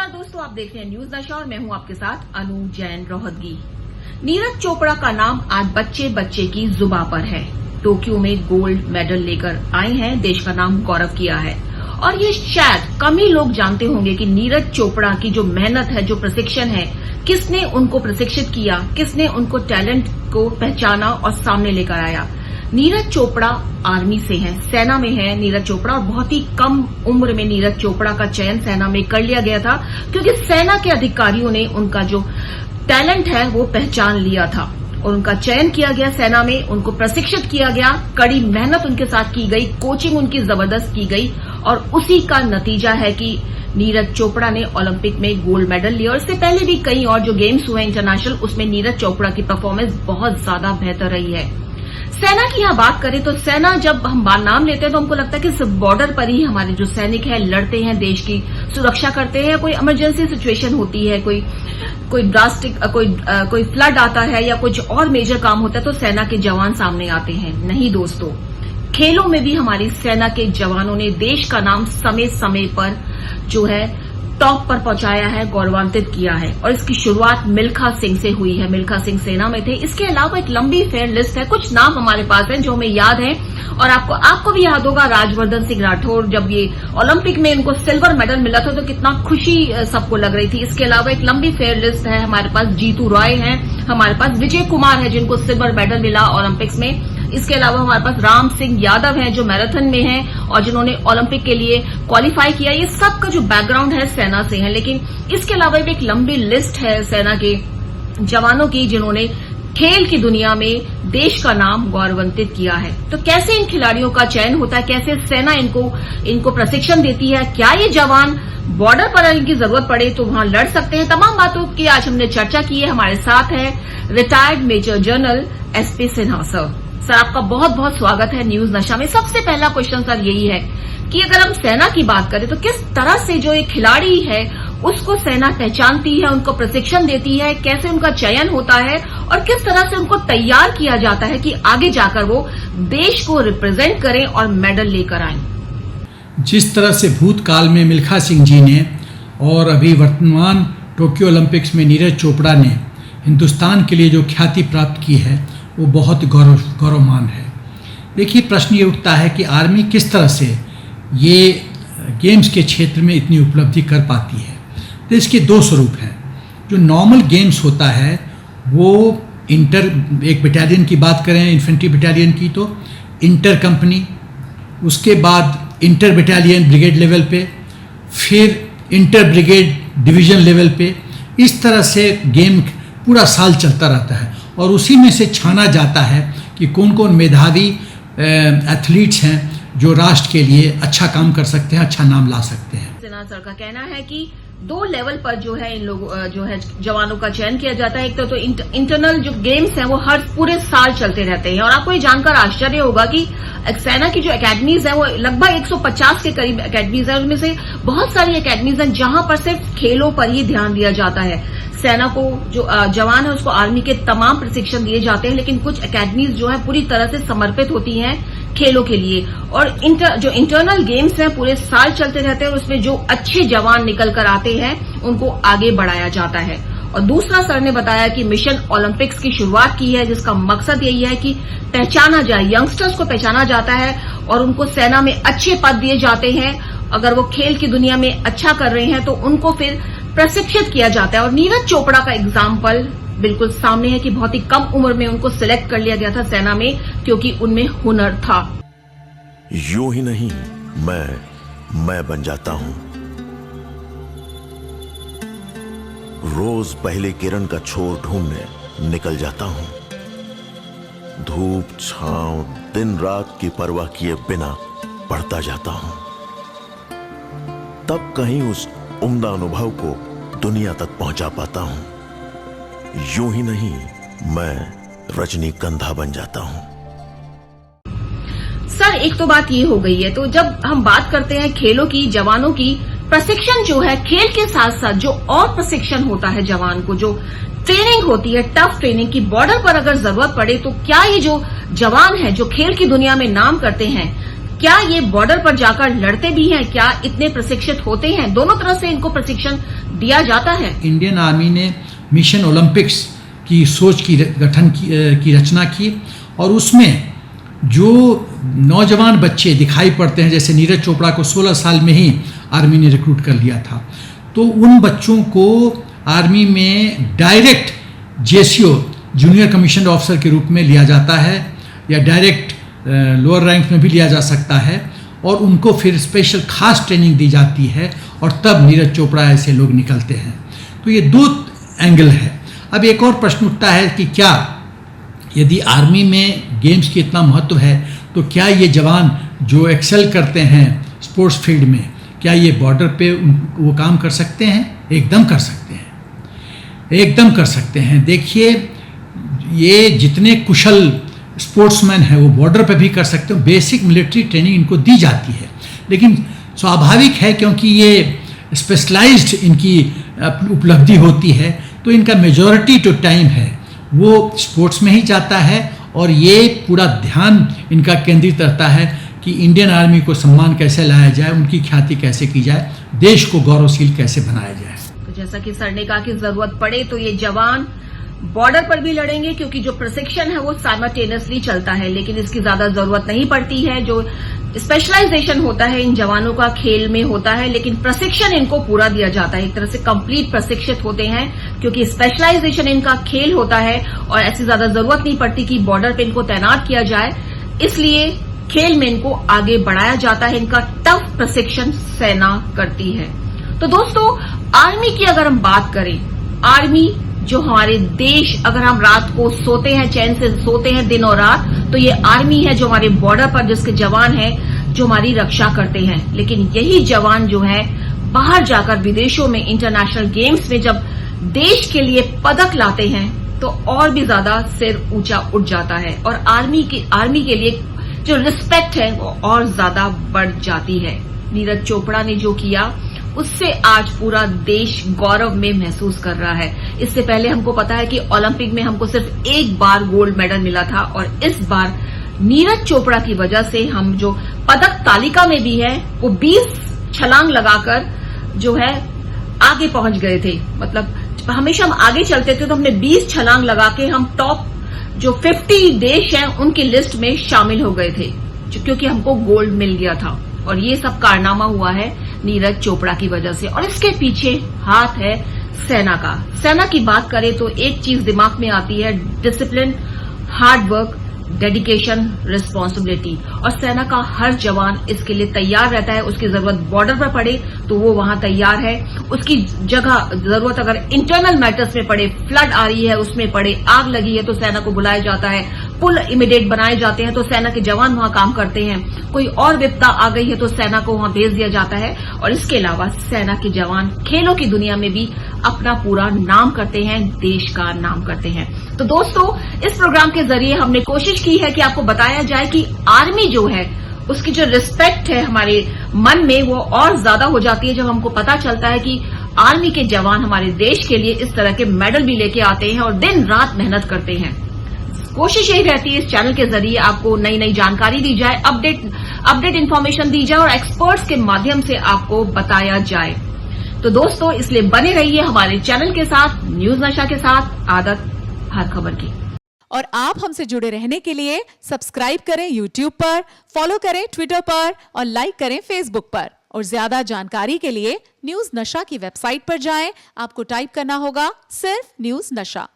नमस्कार दोस्तों, आप देख रहे हैं न्यूज नशा और मैं हूं आपके साथ अनु जैन रोहतगी। नीरज चोपड़ा का नाम आज बच्चे बच्चे की जुबां पर है। टोक्यो में गोल्ड मेडल लेकर आए हैं, देश का नाम गौरव किया है। और ये शायद कम ही लोग जानते होंगे कि नीरज चोपड़ा की जो मेहनत है, जो प्रशिक्षण है, किसने उनको प्रशिक्षित किया, किसने उनको टैलेंट को पहचाना और सामने लेकर आया। नीरज चोपड़ा आर्मी से हैं, सेना में है नीरज चोपड़ा, और बहुत ही कम उम्र में नीरज चोपड़ा का चयन सेना में कर लिया गया था, क्योंकि सेना के अधिकारियों ने उनका जो टैलेंट है वो पहचान लिया था और उनका चयन किया गया सेना में। उनको प्रशिक्षित किया गया, कड़ी मेहनत उनके साथ की गई, कोचिंग उनकी जबरदस्त की गई और उसी का नतीजा है कि नीरज चोपड़ा ने ओलंपिक में गोल्ड मेडल लिया। और इससे पहले भी कई और जो गेम्स हुए इंटरनेशनल, उसमें नीरज चोपड़ा की परफॉर्मेंस बहुत ज्यादा बेहतर रही है। सेना की यहाँ बात करें तो सेना, जब हम नाम लेते हैं तो हमको लगता है कि सिर्फ बॉर्डर पर ही हमारे जो सैनिक हैं लड़ते हैं, देश की सुरक्षा करते हैं। कोई इमरजेंसी सिचुएशन होती है, कोई ड्रास्टिक कोई फ्लड आता है या कुछ और मेजर काम होता है तो सेना के जवान सामने आते हैं। नहीं दोस्तों, खेलों में भी हमारी सेना के जवानों ने देश का नाम समय समय पर जो है टॉप पर पहुंचाया है, गौरवान्वित किया है। और इसकी शुरुआत मिल्खा सिंह से हुई है। मिल्खा सिंह सेना में थे। इसके अलावा एक लंबी फेयर लिस्ट है, कुछ नाम हमारे पास हैं जो हमें याद है और आपको भी याद होगा। राजवर्धन सिंह राठौर, जब ये ओलंपिक में इनको सिल्वर मेडल मिला था तो कितना खुशी सबको लग रही थी। इसके अलावा एक लंबी फेयर लिस्ट है हमारे पास। जीतू रॉय है हमारे पास, विजय कुमार है जिनको सिल्वर मेडल मिला ओलंपिक्स में। इसके अलावा हमारे पास राम सिंह यादव हैं जो मैराथन में हैं और जिन्होंने ओलंपिक के लिए क्वालिफाई किया। ये सब का जो बैकग्राउंड है सेना से है। लेकिन इसके अलावा भी एक लंबी लिस्ट है सेना के जवानों की जिन्होंने खेल की दुनिया में देश का नाम गौरवान्वित किया है। तो कैसे इन खिलाड़ियों का चयन होता है, कैसे सेना इनको प्रशिक्षण देती है, क्या ये जवान बॉर्डर पर इनकी जरूरत पड़े तो वहां लड़ सकते हैं, तमाम बातों की आज हमने चर्चा की है। हमारे साथ है retired major general SP Sinha sir. Sir, आपका बहुत बहुत स्वागत है न्यूज नशा में। सबसे पहला क्वेश्चन सर यही है कि अगर हम सेना की बात करें तो किस तरह से जो एक खिलाड़ी है उसको सेना पहचानती है, उनको प्रशिक्षण देती है, कैसे उनका चयन होता है और किस तरह से उनको तैयार किया जाता है कि आगे जाकर वो देश को रिप्रेजेंट करें और मेडल लेकर आएं। जिस तरह से भूतकाल में मिल्खा सिंह जी ने और अभी वर्तमान टोक्यो ओलंपिक्स में नीरज चोपड़ा ने हिंदुस्तान के लिए जो ख्याति प्राप्त की है वो बहुत गौरवमान है। देखिए, प्रश्न ये उठता है कि आर्मी किस तरह से ये गेम्स के क्षेत्र में इतनी उपलब्धि कर पाती है। तो इसके दो स्वरूप हैं। जो नॉर्मल गेम्स होता है वो एक बटालियन की बात करें, इन्फेंट्री बटालियन की, तो इंटर कंपनी, उसके बाद इंटर बटालियन ब्रिगेड लेवल पे, फिर इंटर ब्रिगेड डिवीजन लेवल पे, इस तरह से गेम पूरा साल चलता रहता है और उसी में से छाना जाता है कि कौन कौन मेधावी एथलीट्स हैं जो राष्ट्र के लिए अच्छा काम कर सकते हैं, अच्छा नाम ला सकते हैं। सिन्हा सर का कहना है कि दो लेवल पर जो है इन लोगों जो है जवानों का चयन किया जाता है। एक तो इंटरनल जो गेम्स हैं वो हर पूरे साल चलते रहते हैं। और आपको ये जानकर आश्चर्य होगा कि सेना की जो एकेडमीज है वो लगभग 150 के करीब एकेडमीज है। उनमें से बहुत सारी एकेडमीज हैं जहां पर सिर्फ खेलों पर ही ध्यान दिया जाता है। सेना को जो जवान है उसको आर्मी के तमाम प्रशिक्षण दिए जाते हैं, लेकिन कुछ एकेडमीज जो है पूरी तरह से समर्पित होती हैं खेलों के लिए। और जो इंटरनल गेम्स हैं पूरे साल चलते रहते हैं और उसमें जो अच्छे जवान निकल कर आते हैं उनको आगे बढ़ाया जाता है। और दूसरा, सर ने बताया कि मिशन ओलंपिक्स की शुरुआत की है जिसका मकसद यही है कि पहचाना जाए, यंगस्टर्स को पहचाना जाता है और उनको सेना में अच्छे पद दिए जाते हैं। अगर वो खेल की दुनिया में अच्छा कर रहे हैं तो उनको फिर प्रशिक्षित किया जाता है। और नीरज चोपड़ा का एग्जाम्पल बिल्कुल सामने है कि बहुत ही कम उम्र में उनको सिलेक्ट कर लिया गया था सेना में, क्योंकि उनमें हुनर था। यूं ही नहीं मैं बन जाता हूं। रोज पहले किरण का छोर ढूंढने निकल जाता हूं। धूप छांव दिन रात की परवाह किए बिना पढ़ता जाता हूं। तब कहीं उस उम्दा अनुभव को दुनिया तक पहुंचा पाता हूं। यूं ही नहीं, मैं रजनीगंधा बन जाता हूं। सर, एक तो बात ये हो गई है। तो जब हम बात करते हैं खेलों की, जवानों की, प्रशिक्षण जो है खेल के साथ साथ जो और प्रशिक्षण होता है जवान को, जो ट्रेनिंग होती है, टफ ट्रेनिंग की, बॉर्डर पर अगर जरूरत पड़े तो क्या ये जो जवान है जो खेल की दुनिया में नाम करते हैं, क्या ये बॉर्डर पर जाकर लड़ते भी हैं? क्या इतने प्रशिक्षित होते हैं? दोनों तरह से इनको प्रशिक्षण दिया जाता है। इंडियन आर्मी ने मिशन ओलंपिक्स की सोच की रचना की और उसमें जो नौजवान बच्चे दिखाई पड़ते हैं, जैसे नीरज चोपड़ा को 16 साल में ही आर्मी ने रिक्रूट कर लिया था, तो उन बच्चों को आर्मी में direct JCO junior commission officer के रूप में लिया जाता है या डायरेक्ट लोअर रैंक में भी लिया जा सकता है और उनको फिर स्पेशल खास ट्रेनिंग दी जाती है और तब नीरज चोपड़ा ऐसे लोग निकलते हैं। तो ये दो एंगल है। अब एक और प्रश्न उठता है कि क्या यदि आर्मी में गेम्स की इतना महत्व है तो क्या ये जवान जो एक्सेल करते हैं स्पोर्ट्स फील्ड में, क्या ये बॉर्डर पे वो काम कर सकते हैं? एकदम कर सकते हैं, एकदम कर सकते हैं। देखिए, ये जितने कुशल स्पोर्ट्समैन हैं वो बॉर्डर पे भी कर सकते हो। बेसिक मिलिट्री ट्रेनिंग इनको दी जाती है, लेकिन स्वाभाविक है क्योंकि ये स्पेशलाइज्ड इनकी उपलब्धि होती है, तो इनका मेजॉरिटी जो टाइम है वो स्पोर्ट्स में ही जाता है और ये पूरा ध्यान इनका केंद्रित रहता है कि इंडियन आर्मी को सम्मान कैसे लाया जाए, उनकी ख्याति कैसे की जाए, देश को गौरवशील कैसे बनाया जाए। तो जैसा कि सर ने कहा कि जरूरत पड़े तो ये जवान बॉर्डर पर भी लड़ेंगे, क्योंकि जो प्रशिक्षण है वो साइमल्टेनियसली चलता है, लेकिन इसकी ज्यादा जरूरत नहीं पड़ती है। जो स्पेशलाइजेशन होता है इन जवानों का खेल में होता है, लेकिन प्रशिक्षण इनको पूरा दिया जाता है, एक तरह से कंप्लीट प्रशिक्षित होते हैं, क्योंकि स्पेशलाइजेशन इनका खेल होता है और ऐसी ज्यादा जरूरत नहीं पड़ती कि बॉर्डर पे इनको तैनात किया जाए। इसलिए खेल में इनको आगे बढ़ाया जाता है, इनका टफ प्रशिक्षण सेना करती है। तो दोस्तों, आर्मी की अगर हम बात करें, आर्मी जो हमारे देश, अगर हम रात को सोते हैं, चैन से सोते हैं दिन और रात, तो ये आर्मी है जो हमारे बॉर्डर पर जिसके जवान हैं जो हमारी रक्षा करते हैं। लेकिन यही जवान जो है बाहर जाकर विदेशों में इंटरनेशनल गेम्स में जब देश के लिए पदक लाते हैं तो और भी ज्यादा सिर ऊंचा उठ जाता है और आर्मी के लिए जो रिस्पेक्ट है वो और ज्यादा बढ़ जाती है। नीरज चोपड़ा ने जो किया उससे आज पूरा देश गौरव में महसूस कर रहा है। इससे पहले हमको पता है कि ओलंपिक में हमको सिर्फ एक बार गोल्ड मेडल मिला था और इस बार नीरज चोपड़ा की वजह से हम जो पदक तालिका में भी है वो 20 छलांग लगाकर जो है आगे पहुंच गए थे। मतलब हमेशा हम आगे चलते थे तो हमने 20 छलांग लगा के हम टॉप जो 50 देश हैं उनकी लिस्ट में शामिल हो गए थे, क्योंकि हमको गोल्ड मिल गया था। और ये सब कारनामा हुआ है नीरज चोपड़ा की वजह से और इसके पीछे हाथ है सेना का। सेना की बात करें तो एक चीज दिमाग में आती है, discipline, hard work, dedication, responsibility. और सेना का हर जवान इसके लिए तैयार रहता है। उसकी जरूरत बॉर्डर पर पड़े तो वो वहां तैयार है, उसकी जगह जरूरत अगर इंटरनल मैटर्स में पड़े, फ्लड आ रही है उसमें पड़े, आग लगी है तो सेना को बुलाया जाता है, पुल इमीडिएट बनाए जाते हैं तो सेना के जवान वहां काम करते हैं, कोई और विपदा आ गई है तो सेना को वहां भेज दिया जाता है। और इसके अलावा सेना के जवान खेलों की दुनिया में भी अपना पूरा नाम करते हैं, देश का नाम करते हैं। तो दोस्तों, इस प्रोग्राम के जरिए हमने कोशिश की है कि आपको बताया जाए कि आर्मी जो है उसकी जो रिस्पेक्ट है हमारे मन में वो और ज्यादा हो जाती है जब हमको पता चलता है कि आर्मी के जवान हमारे देश के लिए इस तरह के मेडल भी लेके आते हैं और दिन रात मेहनत करते हैं। कोशिश यही रहती है इस चैनल के जरिए आपको नई नई जानकारी दी जाए, अपडेट इन्फॉर्मेशन दी जाए और एक्सपर्ट्स के माध्यम से आपको बताया जाए। तो दोस्तों, इसलिए बने रहिए हमारे चैनल के साथ, न्यूज नशा के साथ, आदत हर खबर की। और आप हमसे जुड़े रहने के लिए सब्सक्राइब करें YouTube पर, फॉलो करें Twitter पर और लाइक करें Facebook पर। और ज्यादा जानकारी के लिए न्यूज नशा की वेबसाइट पर जाएं। आपको टाइप करना होगा सिर्फ न्यूज नशा।